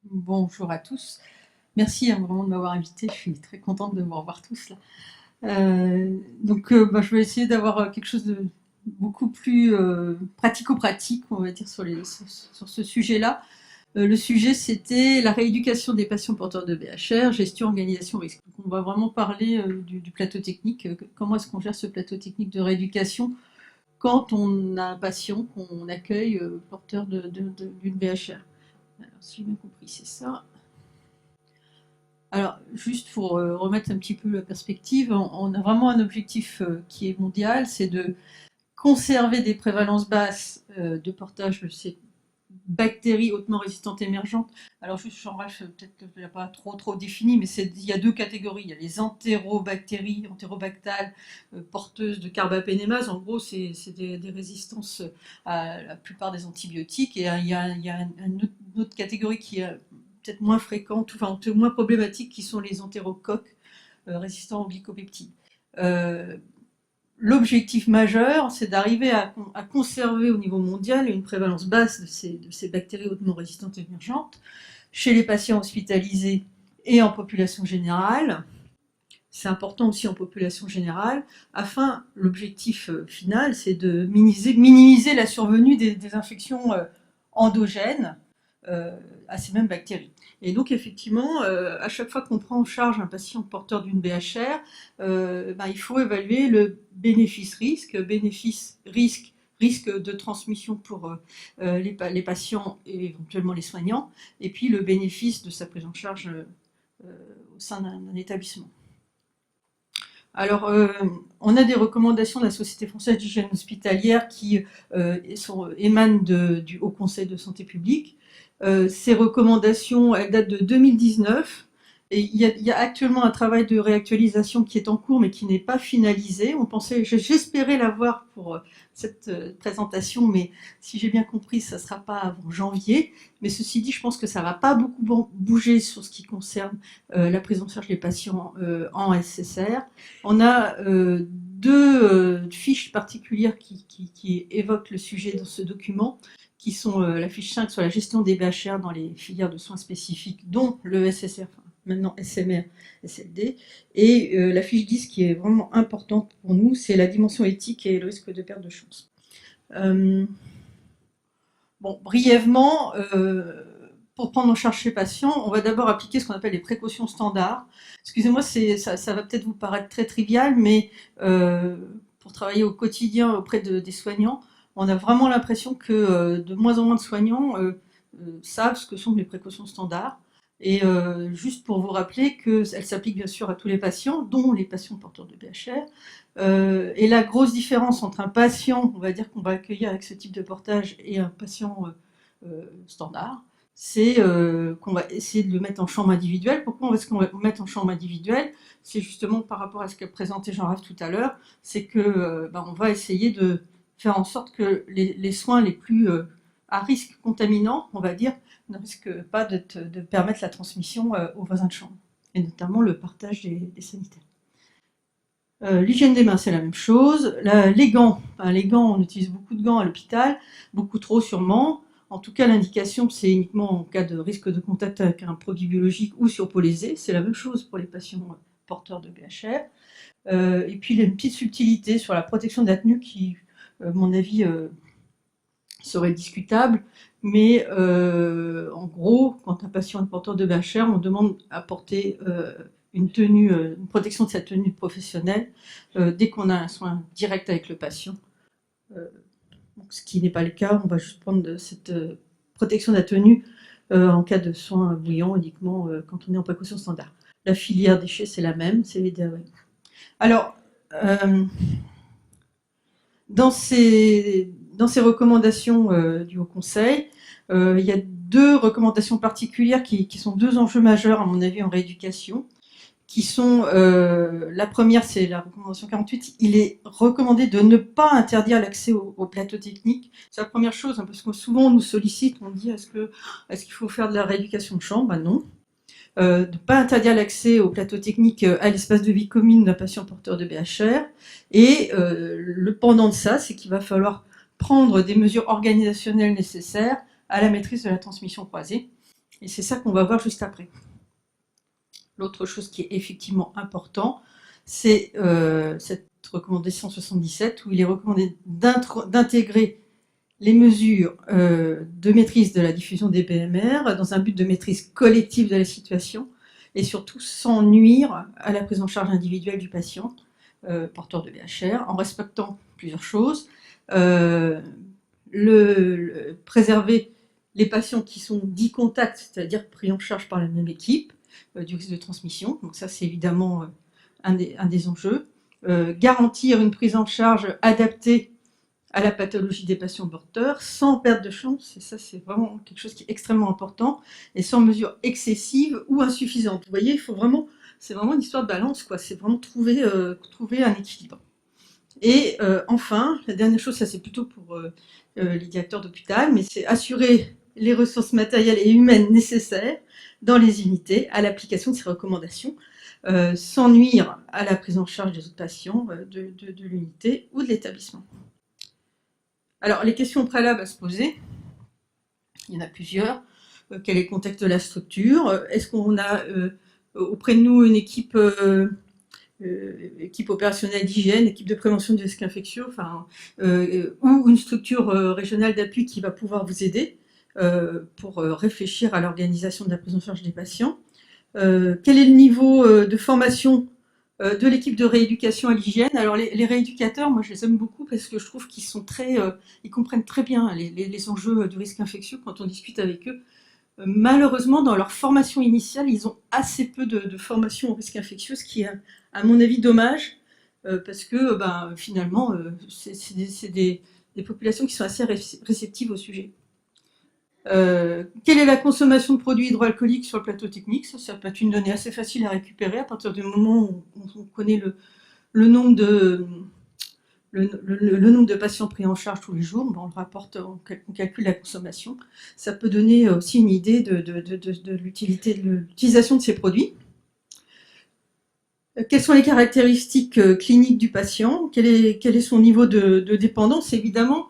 Bonjour à tous. Merci vraiment de m'avoir invité. Je suis très contente de vous revoir tous là. Je vais essayer d'avoir quelque chose de beaucoup plus pratico-pratique, on va dire, sur ce sujet-là. Le sujet, c'était la rééducation des patients porteurs de BHR, gestion, organisation, risque. Donc, on va vraiment parler du plateau technique. Comment est-ce qu'on gère ce plateau technique de rééducation quand on a un patient qu'on accueille porteur d'une BHR. Alors, si j'ai bien compris, c'est ça. Alors, juste pour remettre un petit peu la perspective, on a vraiment un objectif qui est mondial, c'est de conserver des prévalences basses de portage de ces bactéries hautement résistantes émergentes. Alors, juste, j'en rêve, peut-être que je ne l'ai pas trop défini, mais il y a deux catégories. Il y a les entérobactéries, entérobactales, porteuses de carbapénémase. En gros, c'est des résistances à la plupart des antibiotiques. Et il y a une autre catégorie qui est peut-être moins fréquente, enfin moins problématique, qui sont les entérocoques résistants aux glycopeptides. Euh, L'objectif majeur, c'est d'arriver à conserver au niveau mondial une prévalence basse de ces bactéries hautement résistantes émergentes chez les patients hospitalisés et en population générale. C'est important aussi en population générale, afin, l'objectif final, c'est de minimiser la survenue des infections endogènes euh, à ces mêmes bactéries. Et donc effectivement, à chaque fois qu'on prend en charge un patient porteur d'une BHR, il faut évaluer le bénéfice-risque, bénéfice-risque, risque de transmission pour les patients et éventuellement les soignants, et puis le bénéfice de sa prise en charge au sein d'un établissement. Alors, on a des recommandations de la Société française d'hygiène hospitalière qui émanent du Haut Conseil de santé publique. Ces recommandations, elles datent de 2019. Et il y a actuellement un travail de réactualisation qui est en cours, mais qui n'est pas finalisé. J'espérais l'avoir pour cette présentation, mais si j'ai bien compris, ça ne sera pas avant janvier. Mais ceci dit, je pense que ça ne va pas beaucoup bouger sur ce qui concerne la prise en charge des patients en SSR. On a deux fiches particulières qui évoquent le sujet dans ce document, qui sont la fiche 5 sur la gestion des BHR dans les filières de soins spécifiques, dont le SSR, enfin, maintenant SMR, SLD, et la fiche 10 qui est vraiment importante pour nous, c'est la dimension éthique et le risque de perte de chance. Euh, Brièvement, pour prendre en charge ces patients, on va d'abord appliquer ce qu'on appelle les précautions standards. Excusez-moi, ça va peut-être vous paraître très trivial, mais pour travailler au quotidien auprès des soignants, on a vraiment l'impression que de moins en moins de soignants savent ce que sont les précautions standards. Et juste pour vous rappeler qu'elles s'appliquent bien sûr à tous les patients, dont les patients porteurs de BHR. Et la grosse différence entre un patient, on va dire qu'on va accueillir avec ce type de portage, et un patient standard, c'est qu'on va essayer de le mettre en chambre individuelle. Pourquoi est-ce qu'on va le mettre en chambre individuelle? C'est justement par rapport à ce qu'a présenté Jean-Raph tout à l'heure, c'est que on va essayer de faire en sorte que les soins les plus à risque contaminant, on va dire, ne risquent pas de permettre la transmission aux voisins de chambre, et notamment le partage des sanitaires. L'hygiène des mains, c'est la même chose. Les gants, on utilise beaucoup de gants à l'hôpital, beaucoup trop sûrement. En tout cas, l'indication, c'est uniquement en cas de risque de contact avec un produit biologique ou sur peau lésée. C'est la même chose pour les patients porteurs de BHR. Et puis, il y a une petite subtilité sur la protection de la tenue qui, à mon avis, serait discutable. Mais en gros, quand un patient est porteur de BHR, on demande à porter une protection de sa tenue professionnelle dès qu'on a un soin direct avec le patient. Euh, Ce qui n'est pas le cas, on va juste prendre cette protection de la tenue en cas de soins bouillants uniquement quand on est en précaution standard. La filière déchets, c'est la même, c'est les DAE. Alors, euh, dans ces recommandations du Haut Conseil, il y a deux recommandations particulières qui sont deux enjeux majeurs, à mon avis, en rééducation, qui sont, la première, c'est la recommandation 48, il est recommandé de ne pas interdire l'accès au plateau technique. C'est la première chose, hein, parce que souvent on nous sollicite, on dit est-ce qu'il faut faire de la rééducation de chambre? Ben non. De ne pas interdire l'accès au plateau technique à l'espace de vie commune d'un patient porteur de BHR. Et le pendant de ça, c'est qu'il va falloir prendre des mesures organisationnelles nécessaires à la maîtrise de la transmission croisée. Et c'est ça qu'on va voir juste après. L'autre chose qui est effectivement important, c'est cette recommandation 77 où il est recommandé d'intégrer les mesures de maîtrise de la diffusion des PMR dans un but de maîtrise collective de la situation et surtout sans nuire à la prise en charge individuelle du patient porteur de BHR en respectant plusieurs choses. Préserver les patients qui sont dits contacts, c'est-à-dire pris en charge par la même équipe, du risque de transmission. Donc ça, c'est évidemment un des enjeux. Garantir une prise en charge adaptée à la pathologie des patients porteurs, sans perte de chance, et ça c'est vraiment quelque chose qui est extrêmement important, et sans mesure excessive ou insuffisante. Vous voyez, c'est vraiment une histoire de balance, quoi. C'est vraiment trouver un équilibre. Et enfin, la dernière chose, ça c'est plutôt pour les directeurs d'hôpital, mais c'est assurer les ressources matérielles et humaines nécessaires dans les unités à l'application de ces recommandations, sans nuire à la prise en charge des autres patients de l'unité ou de l'établissement. Alors, les questions préalables à se poser, il y en a plusieurs. Quel est le contexte de la structure? Est-ce qu'on a auprès de nous une équipe opérationnelle d'hygiène, équipe de prévention du risque infectieux, ou une structure régionale d'appui qui va pouvoir vous aider pour réfléchir à l'organisation de la prise en charge des patients? Quel est le niveau de formation de l'équipe de rééducation à l'hygiène? Alors les rééducateurs, moi je les aime beaucoup parce que je trouve qu'ils sont ils comprennent très bien les enjeux du risque infectieux quand on discute avec eux. Malheureusement, dans leur formation initiale, ils ont assez peu de formation au risque infectieux, ce qui est, à mon avis, dommage, parce que finalement, c'est des populations qui sont assez réceptives au sujet. Quelle est la consommation de produits hydroalcooliques sur le plateau technique? Ça peut être une donnée assez facile à récupérer à partir du moment où on connaît le nombre de patients pris en charge tous les jours. On le rapporte, on calcule la consommation. Ça peut donner aussi une idée de l'utilisation de ces produits. Quelles sont les caractéristiques cliniques du patient? Quel est son niveau de dépendance? Évidemment,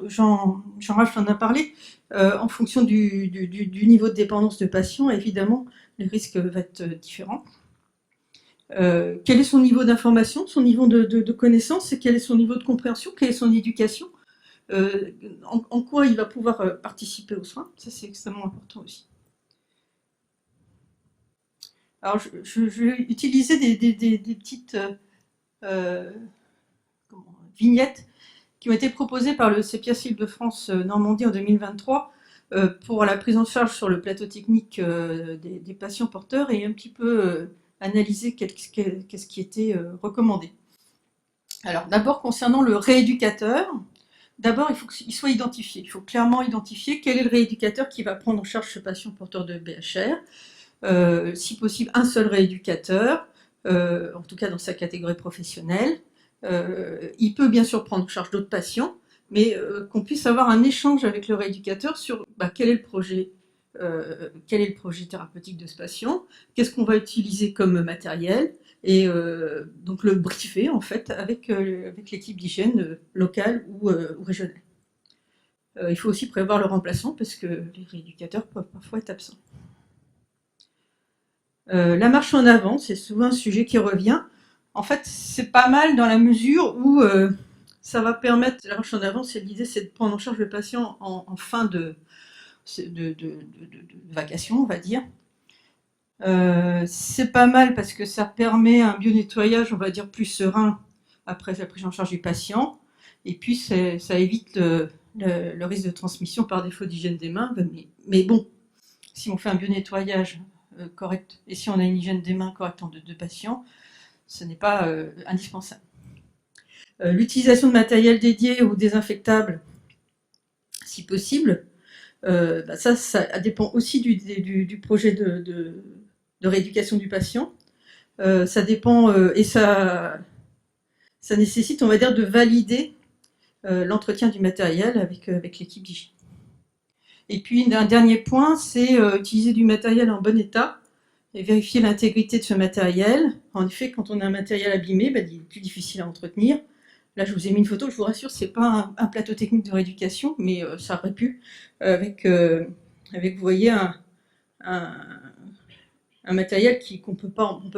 Jean-Ralph en a parlé, en fonction du niveau de dépendance de patient, évidemment, le risque va être différent. Quel est son niveau d'information, son niveau de connaissance, et quel est son niveau de compréhension, quelle est son éducation, en quoi il va pouvoir participer aux soins? Ça, c'est extrêmement important aussi. Alors, je vais utiliser des petites vignettes qui ont été proposées par le CEPIAS Île-de-France Normandie en 2023 pour la prise en charge sur le plateau technique des patients porteurs et un petit peu analyser qu'est-ce qui était recommandé. Alors d'abord, concernant le rééducateur, d'abord il faut qu'il soit identifié. Il faut clairement identifier quel est le rééducateur qui va prendre en charge ce patient porteur de BHR. Si possible, un seul rééducateur, en tout cas dans sa catégorie professionnelle. Il peut bien sûr prendre en charge d'autres patients, mais qu'on puisse avoir un échange avec le rééducateur sur quel est le projet thérapeutique de ce patient, qu'est-ce qu'on va utiliser comme matériel, et donc le briefer en fait avec l'équipe d'hygiène locale ou régionale. Il faut aussi prévoir le remplaçant parce que les rééducateurs peuvent parfois être absents. La marche en avant, c'est souvent un sujet qui revient. En fait, c'est pas mal dans la mesure où ça va permettre, la marche en avant, l'idée c'est de prendre en charge le patient en fin de vacation, on va dire. C'est pas mal parce que ça permet un bio-nettoyage, on va dire, plus serein après la prise en charge du patient. Et puis, ça évite le risque de transmission par défaut d'hygiène des mains. Mais bon, si on fait un bio-nettoyage correct et si on a une hygiène des mains correcte en deux patients, ce n'est pas indispensable. L'utilisation de matériel dédié ou désinfectable, si possible, ça dépend aussi du projet de rééducation du patient. Ça dépend et ça nécessite, on va dire, de valider l'entretien du matériel avec l'équipe d'hygiène. Et puis un dernier point, c'est utiliser du matériel en bon état et vérifier l'intégrité de ce matériel. En effet, quand on a un matériel abîmé, il est plus difficile à entretenir. Là, je vous ai mis une photo, je vous rassure, c'est pas un plateau technique de rééducation, mais ça aurait pu, avec avec, vous voyez, un matériel qu'on ne peut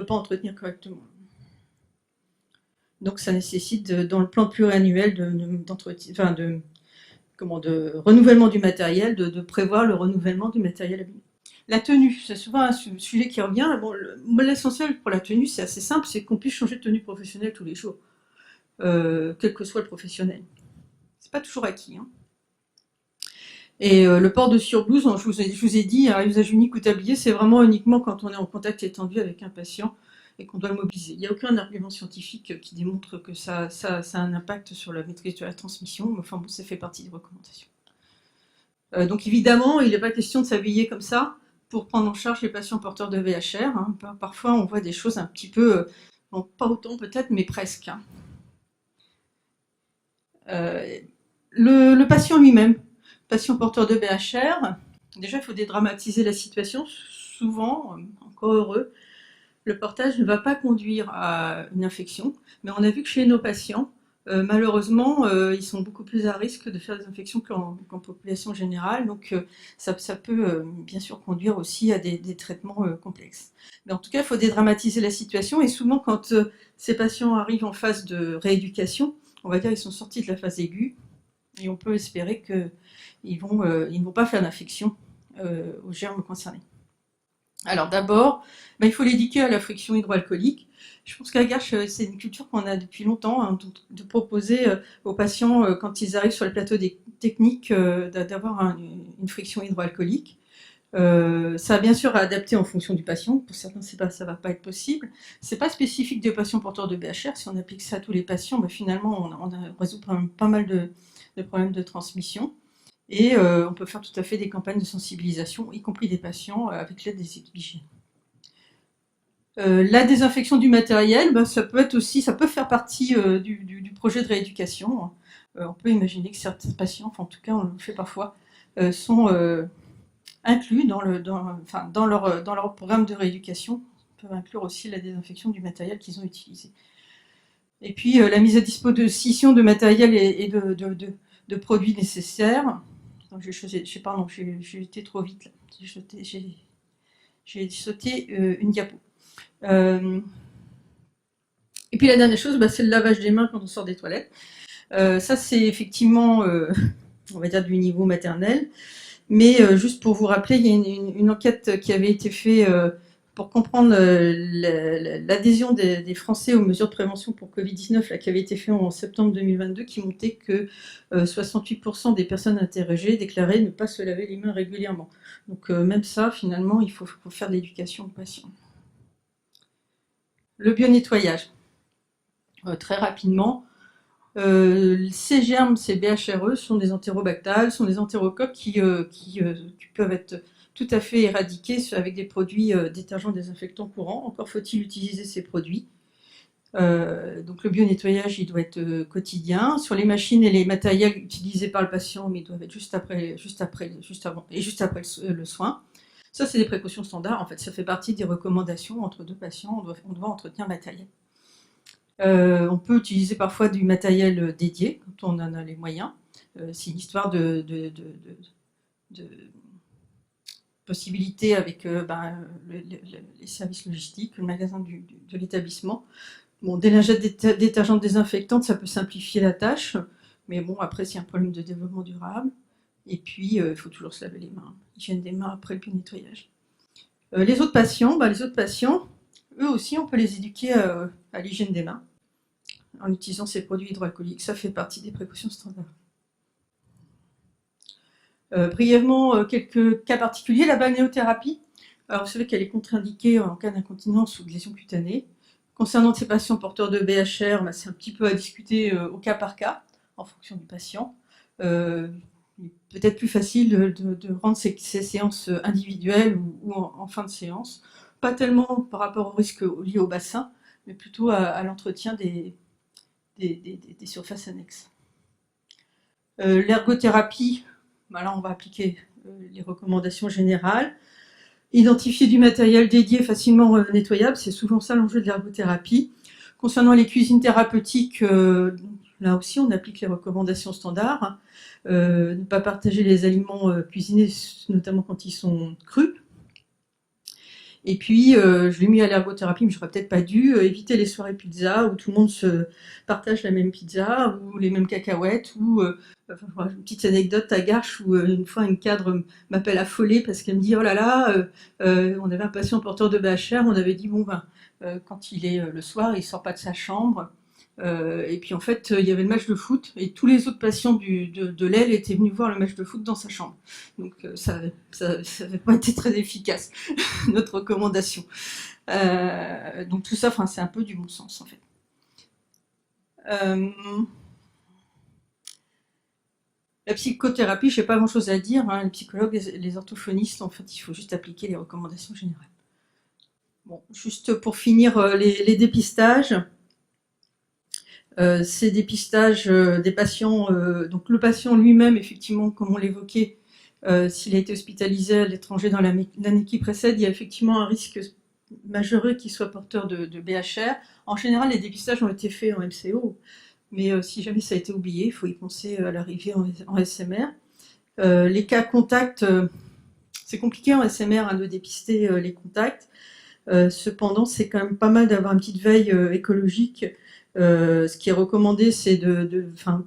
pas entretenir correctement. Donc ça nécessite, dans le plan pluriannuel de renouvellement du matériel, de prévoir le renouvellement du matériel abîmé. La tenue, c'est souvent un sujet qui revient. Bon, l'essentiel pour la tenue, c'est assez simple, c'est qu'on puisse changer de tenue professionnelle tous les jours, quel que soit le professionnel. C'est pas toujours acquis. Hein. Et le port de surblouse, je vous ai dit, à usage unique ou tablier, c'est vraiment uniquement quand on est en contact étendu avec un patient et qu'on doit le mobiliser. Il n'y a aucun argument scientifique qui démontre que ça a un impact sur la maîtrise de la transmission, mais enfin bon, ça fait partie des recommandations. Donc évidemment, il n'est pas question de s'habiller comme ça pour prendre en charge les patients porteurs de VHR. Hein. Parfois, on voit des choses un petit peu, bon, pas autant peut-être, mais presque. Hein. Le patient lui-même, patient porteur de BHR, déjà il faut dédramatiser la situation. Souvent, encore heureux, le portage ne va pas conduire à une infection, mais on a vu que chez nos patients, malheureusement, ils sont beaucoup plus à risque de faire des infections qu'en population générale, donc ça peut bien sûr conduire aussi à des traitements complexes. Mais en tout cas, il faut dédramatiser la situation, et souvent quand ces patients arrivent en phase de rééducation, on va dire qu'ils sont sortis de la phase aiguë, et on peut espérer qu'ils ne vont pas faire d'infection aux germes concernés. Alors d'abord, il faut l'éduquer à la friction hydroalcoolique. Je pense qu'à Garches, c'est une culture qu'on a depuis longtemps, hein, de proposer aux patients, quand ils arrivent sur le plateau des techniques, d'avoir une friction hydroalcoolique. Ça, bien sûr, à adapter en fonction du patient. Pour certains, ça ne va pas être possible. Ce n'est pas spécifique des patients porteurs de BHR. Si on applique ça à tous les patients, finalement, on résout pas mal de problèmes de transmission. Et on peut faire tout à fait des campagnes de sensibilisation, y compris des patients, avec l'aide des équipes hygiène. La désinfection du matériel, ça peut faire partie du projet de rééducation. On peut imaginer que certains patients, enfin en tout cas on le fait parfois, sont inclus dans leur programme de rééducation, peuvent inclure aussi la désinfection du matériel qu'ils ont utilisé. Et puis la mise à disposition de matériel et de produits nécessaires. J'ai été trop vite là. J'ai sauté une diapo. Et puis la dernière chose, c'est le lavage des mains quand on sort des toilettes. Ça, c'est effectivement, on va dire, du niveau maternel. Mais juste pour vous rappeler, il y a une enquête qui avait été faite pour comprendre l'adhésion des Français aux mesures de prévention pour Covid-19, qui avait été faite en septembre 2022, qui montrait que 68% des personnes interrogées déclaraient ne pas se laver les mains régulièrement. Donc même ça, finalement, il faut faire de l'éducation aux patients. Le bio-nettoyage. Très rapidement, ces germes, ces BHRE, sont des entérobactères, sont des entérocoques qui peuvent être tout à fait éradiqués avec des produits détergents désinfectants courants. Encore faut-il utiliser ces produits. Donc le bio-nettoyage, il doit être quotidien. Sur les machines et les matériels utilisés par le patient, mais ils doivent être juste après le soin. Ça, c'est des précautions standards. En fait, ça fait partie des recommandations entre deux patients. On doit entretenir le matériel. On peut utiliser parfois du matériel dédié quand on en a les moyens. C'est une histoire de possibilités avec les services logistiques, le magasin de l'établissement. Bon, des lingettes détergentes désinfectantes, ça peut simplifier la tâche, mais bon, après, c'est un problème de développement durable. Et puis, il faut toujours se laver les mains, hygiène des mains après le nettoyage. Les autres patients, eux aussi, on peut les éduquer à l'hygiène des mains en utilisant ces produits hydroalcooliques. Ça fait partie des précautions standards. Brièvement, quelques cas particuliers. La balnéothérapie. Alors, vous savez qu'elle est contre-indiquée en cas d'incontinence ou de lésion cutanée. Concernant ces patients porteurs de BHR, c'est un petit peu à discuter au cas par cas, en fonction du patient. Peut-être plus facile de rendre ces séances individuelles ou en fin de séance. Pas tellement par rapport au risque lié au bassin, mais plutôt à l'entretien des surfaces annexes. L'ergothérapie, là on va appliquer les recommandations générales. Identifier du matériel dédié facilement nettoyable, c'est souvent ça l'enjeu de l'ergothérapie. Concernant les cuisines thérapeutiques, là aussi, on applique les recommandations standards. Ne pas partager les aliments cuisinés, notamment quand ils sont crus. Et puis, je l'ai mis à l'ergothérapie, mais j'aurais peut-être pas dû. Éviter les soirées pizza où tout le monde se partage la même pizza ou les mêmes cacahuètes. Ou enfin, une petite anecdote à Garches où une fois une cadre m'appelle affolée parce qu'elle me dit oh là là, on avait un patient porteur de BHR, on avait dit bon ben quand il est le soir, il sort pas de sa chambre. Et puis en fait, il y avait le match de foot et tous les autres patients de l'aile étaient venus voir le match de foot dans sa chambre. Donc ça n'avait pas été très efficace, notre recommandation. Donc tout ça, c'est un peu du bon sens en fait. La psychothérapie, je n'ai pas grand-chose à dire. Les psychologues, les orthophonistes, en fait, il faut juste appliquer les recommandations générales. Bon, juste pour finir, les dépistages. Ces dépistages des patients, donc le patient lui-même, effectivement, comme on l'évoquait, s'il a été hospitalisé à l'étranger dans l'année qui précède, il y a effectivement un risque majeur qu'il soit porteur de BHR. En général, les dépistages ont été faits en MCO, mais si jamais ça a été oublié, il faut y penser à l'arrivée en SMR. Les cas contacts, c'est compliqué en SMR de dépister les contacts. Cependant, c'est quand même pas mal d'avoir une petite veille écologique. Ce qui est recommandé, c'est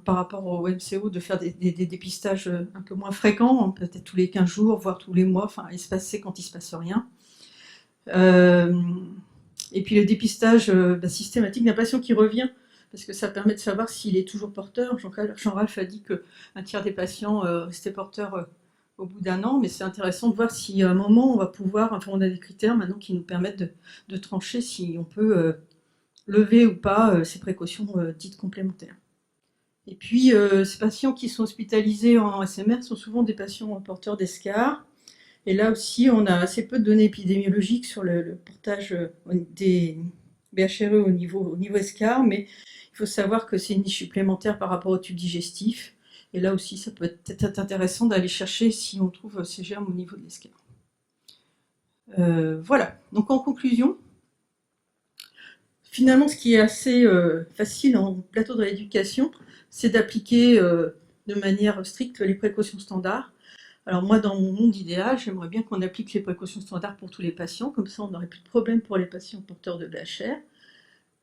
par rapport au MCO, de faire des dépistages un peu moins fréquents, hein, peut-être tous les 15 jours, voire tous les mois, espacer quand il ne se passe rien. Et puis le dépistage systématique d'un patient qui revient, parce que ça permet de savoir s'il est toujours porteur. Jean-Ralph a dit qu'un tiers des patients restaient porteurs au bout d'un an, mais c'est intéressant de voir si à un moment on va pouvoir, on a des critères maintenant qui nous permettent de trancher si on peut lever ou pas ces précautions dites complémentaires. Et puis ces patients qui sont hospitalisés en SMR sont souvent des patients porteurs d'ESCAR. Et là aussi, on a assez peu de données épidémiologiques sur le portage des BHRE au niveau ESCAR, mais il faut savoir que c'est une niche supplémentaire par rapport au tube digestif. Et là aussi, ça peut être intéressant d'aller chercher si on trouve ces germes au niveau de l'ESCAR. Voilà. Donc en conclusion, finalement, ce qui est assez facile en plateau de rééducation, c'est d'appliquer de manière stricte les précautions standards. Alors moi, dans mon monde idéal, j'aimerais bien qu'on applique les précautions standards pour tous les patients, comme ça on n'aurait plus de problème pour les patients porteurs de BHR.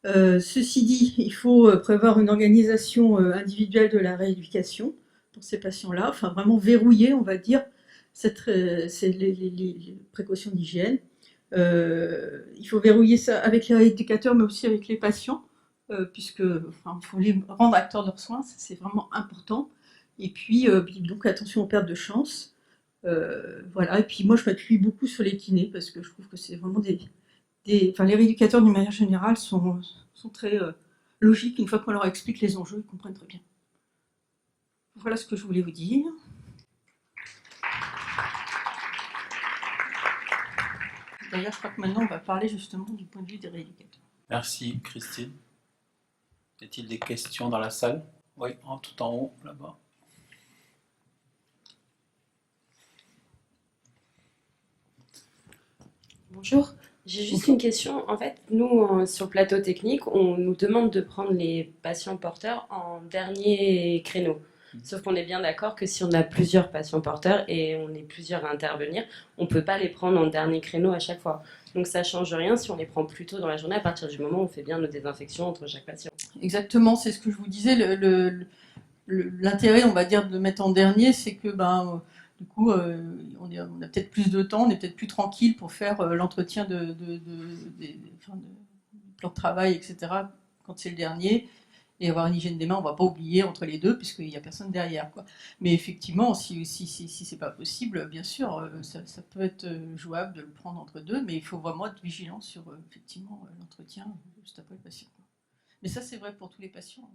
Ceci dit, il faut prévoir une organisation individuelle de la rééducation pour ces patients-là, vraiment verrouiller, on va dire, les précautions d'hygiène. Il faut verrouiller ça avec les rééducateurs, mais aussi avec les patients, puisque faut les rendre acteurs de leurs soins, c'est vraiment important. Et puis, donc attention aux pertes de chance. Voilà, et puis moi je m'appuie beaucoup sur les kinés, parce que je trouve que c'est vraiment les rééducateurs d'une manière générale sont très logiques. Une fois qu'on leur explique les enjeux, ils comprennent très bien. Voilà ce que je voulais vous dire. D'ailleurs, je crois que maintenant, on va parler justement du point de vue des rééducateurs. Merci, Christine. Y a-t-il des questions dans la salle? Oui, tout en haut, là-bas. Bonjour, j'ai juste une question. En fait, nous, sur le plateau technique, on nous demande de prendre les patients porteurs en dernier créneau. Sauf qu'on est bien d'accord que si on a plusieurs patients porteurs et on est plusieurs à intervenir, on ne peut pas les prendre en dernier créneau à chaque fois. Donc ça ne change rien si on les prend plus tôt dans la journée à partir du moment où on fait bien nos désinfections entre chaque patient. Exactement, c'est ce que je vous disais. L'intérêt, on va dire, de mettre en dernier, c'est que du coup, on a peut-être plus de temps, on est peut-être plus tranquille pour faire l'entretien du plan de travail, etc., quand c'est le dernier, et avoir une hygiène des mains, on ne va pas oublier entre les deux, puisqu'il n'y a personne derrière, quoi. Mais effectivement, si c'est pas possible, bien sûr, ça peut être jouable de le prendre entre deux, mais il faut vraiment être vigilant sur, effectivement, l'entretien juste après le patient, quoi. Mais ça, c'est vrai pour tous les patients.